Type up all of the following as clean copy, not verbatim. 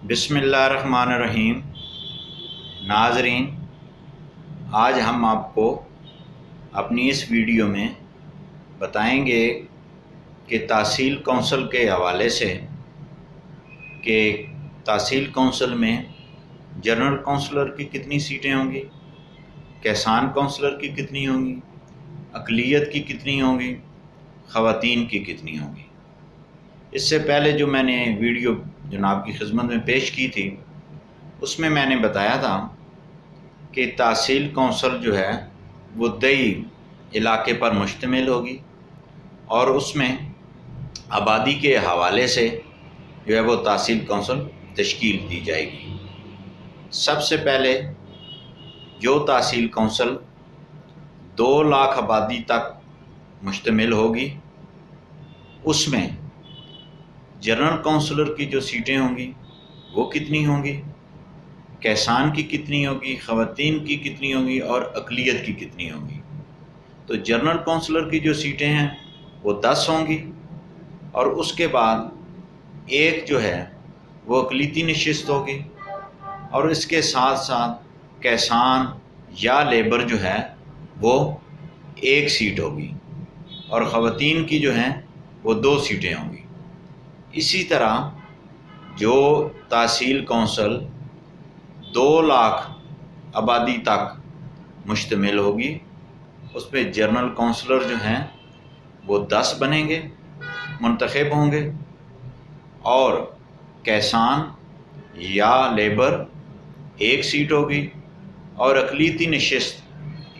बिस्मिल्लाहिर्रहमानिर्रहीम। नाज़रीन, आज हम आपको अपनी इस वीडियो में बताएंगे कि तहसील कौंसल के हवाले से कि तहसील कौंसल में जनरल कौंसलर की कितनी सीटें होंगी, किसान कौंसलर की कितनी होंगी, अक़लियत की कितनी होंगी, ख़वातीन की कितनी होंगी। इससे पहले जो मैंने वीडियो जनाब की खिदमत में पेश की थी उसमें मैंने बताया था कि तहसील कौंसल जो है वो दई इलाके पर मुश्तमिल होगी और उसमें आबादी के हवाले से जो है वो तहसील कौंसल तश्कील दी जाएगी। सबसे पहले जो तहसील कौंसल 2 लाख आबादी तक मुश्तमिल होगी उसमें जनरल कौंसलर की जो सीटें होंगी वो कितनी होंगी, किसान की कितनी होगी, ख़वातीन की कितनी होंगी और अक़लियत की कितनी होंगी। तो जनरल कौंसलर की जो सीटें हैं वो 10 होंगी और उसके बाद एक जो है वो अक़लियती नशिस्त होगी और इसके साथ साथ किसान या लेबर जो है वो 1 सीट होगी और ख़वातीन की जो हैं वो 2 सीटें होंगी। इसी तरह जो तहसील कौंसल 2 लाख आबादी तक मुश्तमिल होगी उसमें जनरल कौंसलर जो हैं वो 10 बनेंगे, मुंतखब होंगे और किसान या लेबर 1 सीट होगी और अक़लियती नशिस्त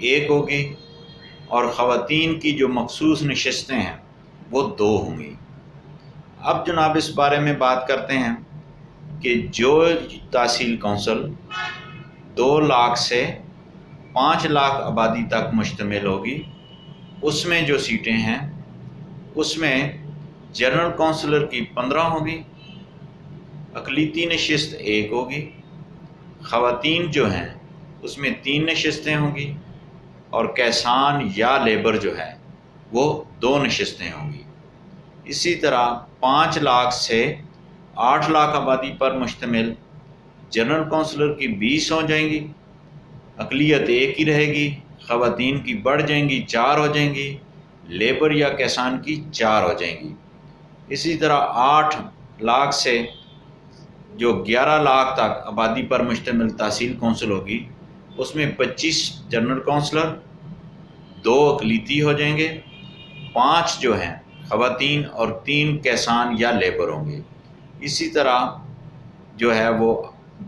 1 होगी और ख़वातीन की जो मखसूस नशिस्तें हैं वो 2 होंगी। अब जनाब इस बारे में बात करते हैं कि जो तहसील कौंसल 2 लाख से 5 लाख आबादी तक मुश्तमिल होगी उसमें जो सीटें हैं उसमें जनरल कौंसलर की 15 होगी, अक़लियती नशिस्त 1 होगी, ख़वातीन जो हैं उसमें 3 नशिस्तें होंगी और किसान या लेबर जो है वो 2 नशिस्तें होंगी। इसी तरह 5 लाख से 8 लाख आबादी पर मुश्तमिल जनरल कौंसलर की 20 हो जाएंगी, अक़लियत 1 ही रहेगी, ख़वातीन की बढ़ जाएंगी 4 हो जाएंगी, लेबर या किसान की 4 हो जाएंगी। इसी तरह 8 लाख से जो 11 लाख तक आबादी पर मुश्तमिल तहसील कौंसल होगी उसमें 25 जनरल कौंसलर, 2 अक़लियती हो जाएंगे, 5 जो हैं ख़वातीन और 3 किसान या लेबर होंगे। इसी तरह जो है वो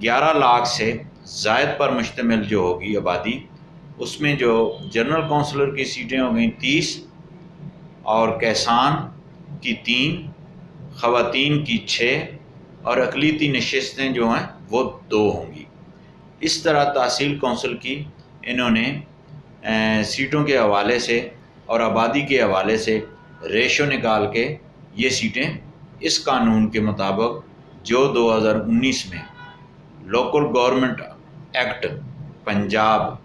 11 लाख से ज़ायद पर मुश्तमिल जो होगी आबादी उसमें जो जनरल कौंसलर की सीटें हो गई 30 और किसान की 3, ख़वातीन की 6 और अक़लियती नशिस्तें जो हैं वो 2 होंगी। इस तरह तहसील कौंसल की इन्होंने सीटों के हवाले से और आबादी के हवाले से रेशो निकाल के ये सीटें इस कानून के मुताबिक जो 2019 में लोकल गवर्नमेंट एक्ट पंजाब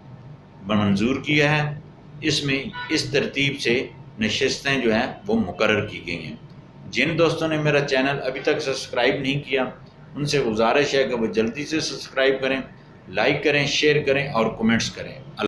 मंजूर किया है इसमें इस तरतीब से नशिस्तें जो हैं वो मुकर्रर की गई हैं। जिन दोस्तों ने मेरा चैनल अभी तक सब्सक्राइब नहीं किया उनसे गुजारिश है कि वो जल्दी से सब्सक्राइब करें, लाइक करें, शेयर करें और कमेंट्स करें।